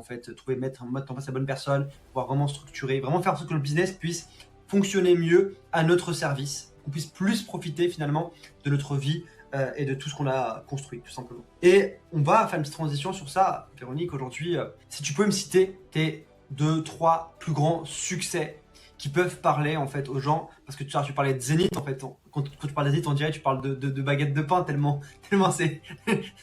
fait, mettre en place la bonne personne, pouvoir vraiment structurer, vraiment faire en sorte que le business puisse fonctionner mieux à notre service, qu'on puisse plus profiter finalement de notre vie et de tout ce qu'on a construit, tout simplement. Et on va faire une petite transition sur ça, Véronique, aujourd'hui. Si tu peux me citer tes 2-3 plus grands succès qui peuvent parler en fait aux gens, parce que tu parlais de Zénith en fait, quand tu parles de Zénith on dirait que tu parles de baguette de pain tellement c'est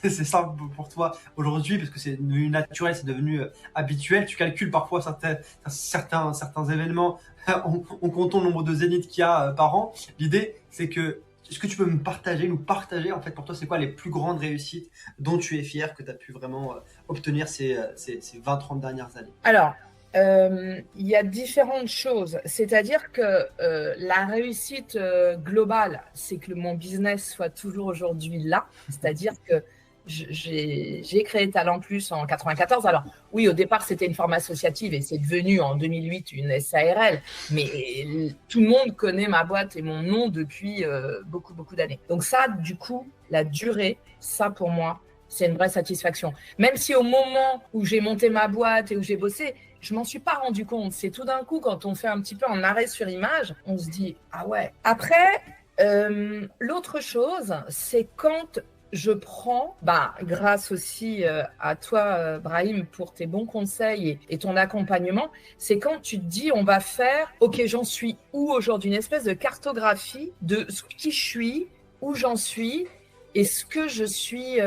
c'est simple pour toi aujourd'hui, parce que c'est devenu naturel, c'est devenu habituel. Tu calcules parfois certains événements en comptant le nombre de Zénith qu'il y a par an. L'idée c'est que est-ce que tu peux nous partager en fait pour toi c'est quoi les plus grandes réussites dont tu es fier, que tu as pu vraiment obtenir ces 20-30 dernières années? Alors, il y a différentes choses. C'est-à-dire que la réussite globale, c'est que mon business soit toujours aujourd'hui là. C'est-à-dire que j'ai créé Talent Plus en 94. Alors oui, au départ, c'était une forme associative et c'est devenu en 2008 une SARL. Mais tout le monde connaît ma boîte et mon nom depuis beaucoup, beaucoup d'années. Donc ça, du coup, la durée, ça pour moi, c'est une vraie satisfaction. Même si au moment où j'ai monté ma boîte et où j'ai bossé, je m'en suis pas rendu compte. C'est tout d'un coup, quand on fait un petit peu en arrêt sur image, on se dit « Ah ouais ». Après, l'autre chose, c'est quand je prends, grâce aussi à toi, Brahim, pour tes bons conseils et ton accompagnement, c'est quand tu te dis on va faire « Ok, j'en suis où aujourd'hui ?» Une espèce de cartographie de qui je suis, où j'en suis, et ce que je suis,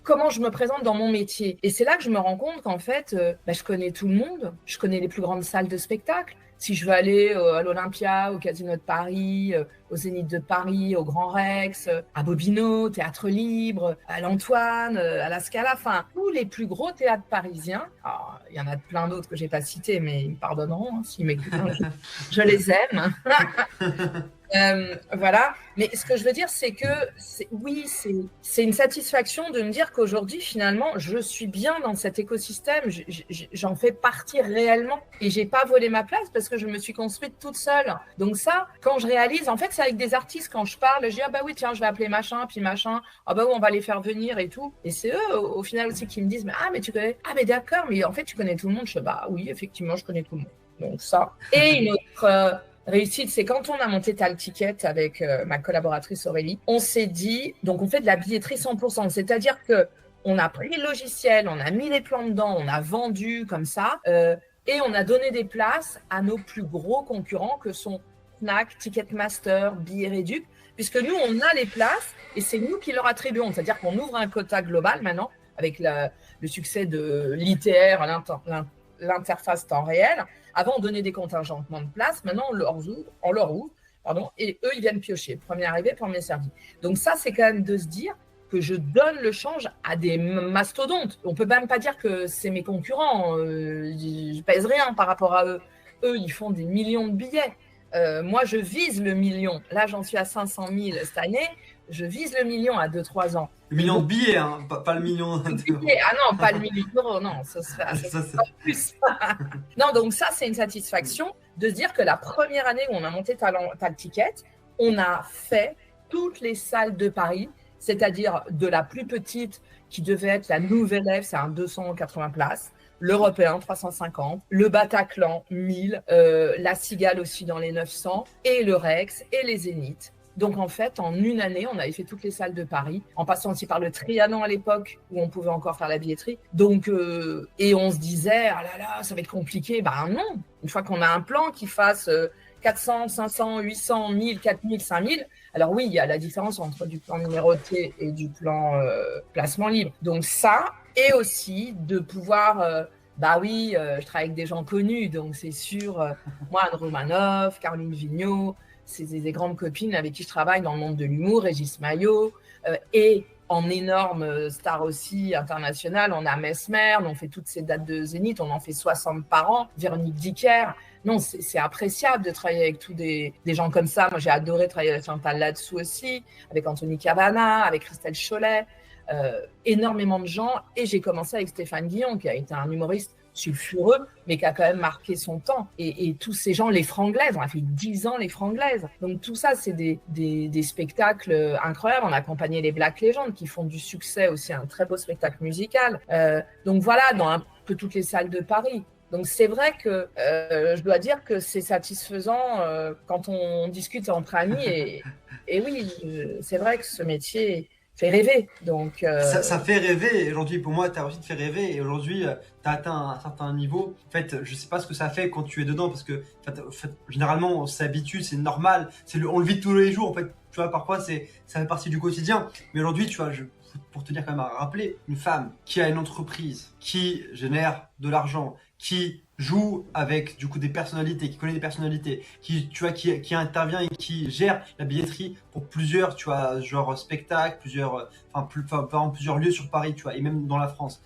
comment je me présente dans mon métier. Et c'est là que je me rends compte qu'en fait, je connais tout le monde, je connais les plus grandes salles de spectacle. Si je veux aller à l'Olympia, au Casino de Paris, au Zénith de Paris, au Grand Rex, à Bobino, Théâtre Libre, à l'Antoine, à la Scala, enfin, tous les plus gros théâtres parisiens. Alors, il y en a plein d'autres que je n'ai pas cités, mais ils me pardonneront s'ils m'écoutent. Je les aime. Voilà, mais ce que je veux dire, c'est que oui, c'est une satisfaction de me dire qu'aujourd'hui, finalement, je suis bien dans cet écosystème, j'en fais partie réellement et j'ai pas volé ma place parce que je me suis construite toute seule. Donc ça, quand je réalise, en fait, c'est avec des artistes, quand je parle, je dis, ah bah oui, tiens, je vais appeler machin, puis machin, ah bah oui, on va les faire venir et tout. Et c'est eux, au final aussi, qui me disent, mais tu connais, ah mais d'accord, mais en fait, tu connais tout le monde. Je dis, bah oui, effectivement, je connais tout le monde. Donc ça. Et une autre réussite, c'est quand on a monté Talticket avec ma collaboratrice Aurélie, on s'est dit, donc on fait de la billetterie 100%, c'est-à-dire que on a pris le logiciel, on a mis les plans dedans, on a vendu comme ça, et on a donné des places à nos plus gros concurrents que sont Fnac, Ticketmaster, Billets Réduc, puisque nous, on a les places et c'est nous qui leur attribuons, c'est-à-dire qu'on ouvre un quota global maintenant avec le succès de l'ITR, l'interface temps réel. Avant, on donnait des contingentements de place. Maintenant, on leur ouvre, et eux, ils viennent piocher. Premier arrivé, premier servi. Donc ça, c'est quand même de se dire que je donne le change à des mastodontes. On ne peut même pas dire que c'est mes concurrents. Je pèse rien par rapport à eux. Eux, ils font des millions de billets. Moi, je vise le million. Là, j'en suis à 500 000 cette année. Je vise le million à 2-3 ans. Le million de billets, hein, pas le million d'euros. Ah non, pas le million d'euros, non, ça serait pas plus. Non, donc ça, c'est une satisfaction de se dire que la première année où on a monté Talticket, on a fait toutes les salles de Paris, c'est-à-dire de la plus petite qui devait être la Nouvelle Ève, c'est un 280 places, l'Européen 350, le Bataclan 1000, la Cigale aussi dans les 900, et le Rex et les Zéniths. Donc en fait, en une année, on avait fait toutes les salles de Paris, en passant aussi par le Trianon à l'époque, où on pouvait encore faire la billetterie. Donc, et on se disait, ah là là, ça va être compliqué. Ben non, une fois qu'on a un plan qui fasse 400, 500, 800, 1000, 4000, 5000, alors oui, il y a la différence entre du plan numéroté et du plan placement libre. Donc ça, et aussi de pouvoir... je travaille avec des gens connus, donc c'est sûr, moi, Anne Romanoff, Caroline Vigneault, c'est des grandes copines avec qui je travaille dans le monde de l'humour, Régis Maillot, et en énorme star aussi internationale, on a Mesmer, on fait toutes ces dates de Zénith, on en fait 60 par an, Véronique Dicker. Non, c'est appréciable de travailler avec tous des gens comme ça. Moi, j'ai adoré travailler avec Chantal là-dessous aussi, avec Anthony Cavana, avec Christelle Cholet, énormément de gens. Et j'ai commencé avec Stéphane Guillon, qui a été un humoriste sulfureux, mais qui a quand même marqué son temps. Et tous ces gens, les Franglaises, on a fait 10 ans les Franglaises. Donc tout ça, c'est des spectacles incroyables. On a accompagné les Black Legends qui font du succès aussi, un très beau spectacle musical. Donc voilà, peu toutes les salles de Paris. Donc c'est vrai que je dois dire que c'est satisfaisant quand on discute entre amis et oui, c'est vrai que ce métier fait rêver. Donc ça fait rêver. Et aujourd'hui, pour moi, tu as aussi fait rêver. Et aujourd'hui, tu as atteint un certain niveau. En fait, je sais pas ce que ça fait quand tu es dedans parce que en fait, généralement, on s'habitue, c'est normal. On le vit tous les jours. En fait, tu vois, parfois, ça fait partie du quotidien. Mais aujourd'hui, tu vois, pour tenir quand même à rappeler, une femme qui a une entreprise, qui génère de l'argent, qui joue avec du coup des personnalités, qui connaît des personnalités, qui intervient et qui gère la billetterie pour plusieurs, tu vois, genre spectacles, plusieurs lieux sur Paris, tu vois, et même dans la France.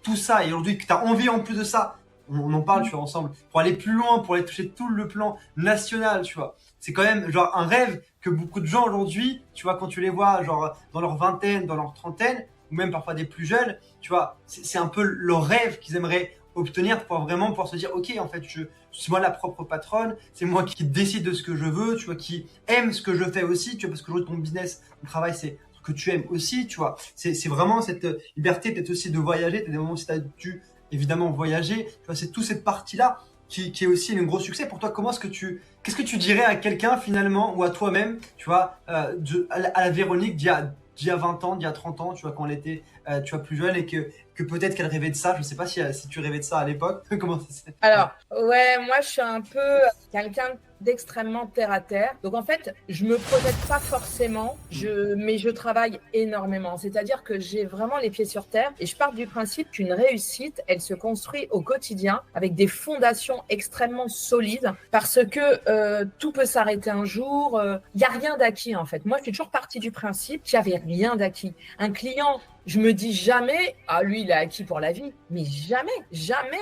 Tout ça, et aujourd'hui que tu as envie en plus de ça, on en parle, tu vois, ensemble, pour aller plus loin, pour aller toucher tout le plan national, tu vois. C'est quand même genre un rêve que beaucoup de gens aujourd'hui, tu vois, quand tu les vois, genre dans leur vingtaine, dans leur trentaine, ou même parfois des plus jeunes, tu vois, c'est un peu leur rêve qu'ils aimeraient obtenir pour vraiment pouvoir se dire, ok, en fait, c'est moi la propre patronne, c'est moi qui décide de ce que je veux, tu vois, qui aime ce que je fais aussi, tu vois, parce que aujourd'hui, ton business, ton travail, c'est ce que tu aimes aussi, tu vois. C'est vraiment cette liberté peut-être aussi de voyager, des moments où tu as dû évidemment voyager, tu vois, c'est toute cette partie-là qui est aussi un gros succès. Pour toi, qu'est-ce que tu dirais à quelqu'un finalement, ou à toi-même, tu vois, à la Véronique d'il y a 20 ans, d'il y a 30 ans, tu vois, quand elle était tu vois, plus jeune et que peut-être qu'elle rêvait de ça. Je ne sais pas si tu rêvais de ça à l'époque. Comment ça s'est... Alors, ouais, moi, je suis un peu quelqu'un d'extrêmement terre à terre. Donc, en fait, je me projette pas forcément, mais je travaille énormément. C'est-à-dire que j'ai vraiment les pieds sur terre et je pars du principe qu'une réussite, elle se construit au quotidien avec des fondations extrêmement solides parce que tout peut s'arrêter un jour. Il n'y a rien d'acquis, en fait. Moi, je suis toujours partie du principe qu'il n'y avait rien d'acquis. Un client, je me dis jamais, ah lui il est acquis pour la vie, mais jamais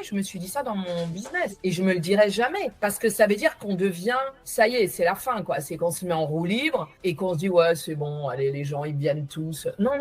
je me suis dit ça dans mon business et je me le dirai jamais parce que ça veut dire qu'on devient, ça y est, c'est la fin quoi, c'est qu'on se met en roue libre et qu'on se dit ouais c'est bon, allez les gens ils viennent tous. Non,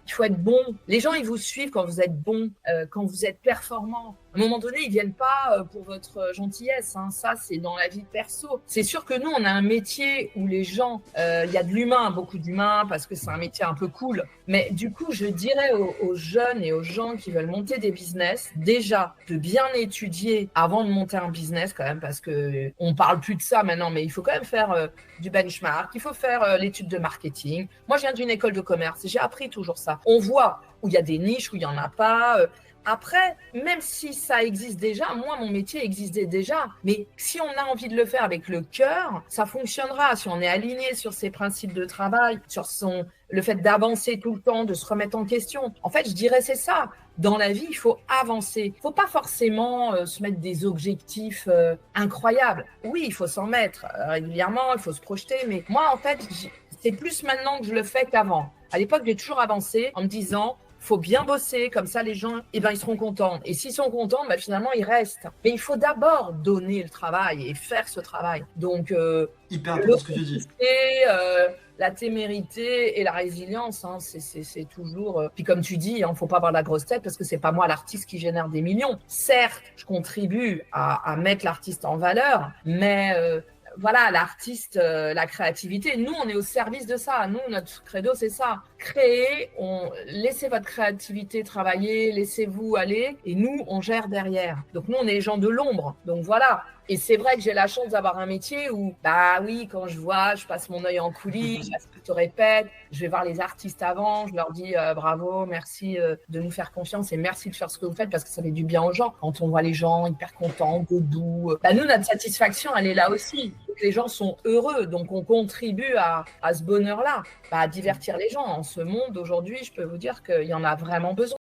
il faut être bon. Les gens ils vous suivent quand vous êtes bon, quand vous êtes performant. À un moment donné, ils viennent pas pour votre gentillesse, hein. Ça c'est dans la vie perso. C'est sûr que nous on a un métier où les gens, il y a de l'humain, beaucoup d'humain parce que c'est un métier un peu cool. Mais du coup, je dirais aux jeunes et aux gens qui veulent monter des business, déjà, de bien étudier avant de monter un business quand même, parce que on parle plus de ça maintenant, mais il faut quand même faire du benchmark, il faut faire l'étude de marketing. Moi, je viens d'une école de commerce, j'ai appris toujours ça. On voit où il y a des niches, où il n'y en a pas. Après, même si ça existe déjà, moi, mon métier existait déjà. Mais si on a envie de le faire avec le cœur, ça fonctionnera. Si on est aligné sur ses principes de travail, sur le fait d'avancer tout le temps, de se remettre en question. En fait, je dirais c'est ça. Dans la vie, il faut avancer. Il faut pas forcément se mettre des objectifs incroyables. Oui, il faut s'en mettre régulièrement, il faut se projeter. Mais moi, en fait, c'est plus maintenant que je le fais qu'avant. À l'époque, j'ai toujours avancé en me disant faut bien bosser, comme ça les gens, ils seront contents. Et s'ils sont contents, finalement, ils restent. Mais il faut d'abord donner le travail et faire ce travail. Donc, hyper important ce que tu dis. La témérité et la résilience, hein, c'est toujours... Puis comme tu dis, il ne faut pas avoir la grosse tête parce que ce n'est pas moi l'artiste qui génère des millions. Certes, je contribue à mettre l'artiste en valeur, mais... voilà, l'artiste, la créativité, nous, on est au service de ça. Nous, notre credo, c'est ça. Créer, laissez votre créativité travailler, laissez-vous aller, et nous, on gère derrière. Donc, nous, on est les gens de l'ombre. Donc, voilà. Et c'est vrai que j'ai la chance d'avoir un métier où, bah oui, quand je passe mon œil en coulisses, je te répète, je vais voir les artistes avant, je leur dis bravo, merci de nous faire confiance et merci de faire ce que vous faites parce que ça fait du bien aux gens. Quand on voit les gens hyper contents, debout, nous, notre satisfaction, elle est là aussi. Les gens sont heureux, donc on contribue à ce bonheur-là, à divertir les gens. En ce monde, aujourd'hui, je peux vous dire qu'il y en a vraiment besoin.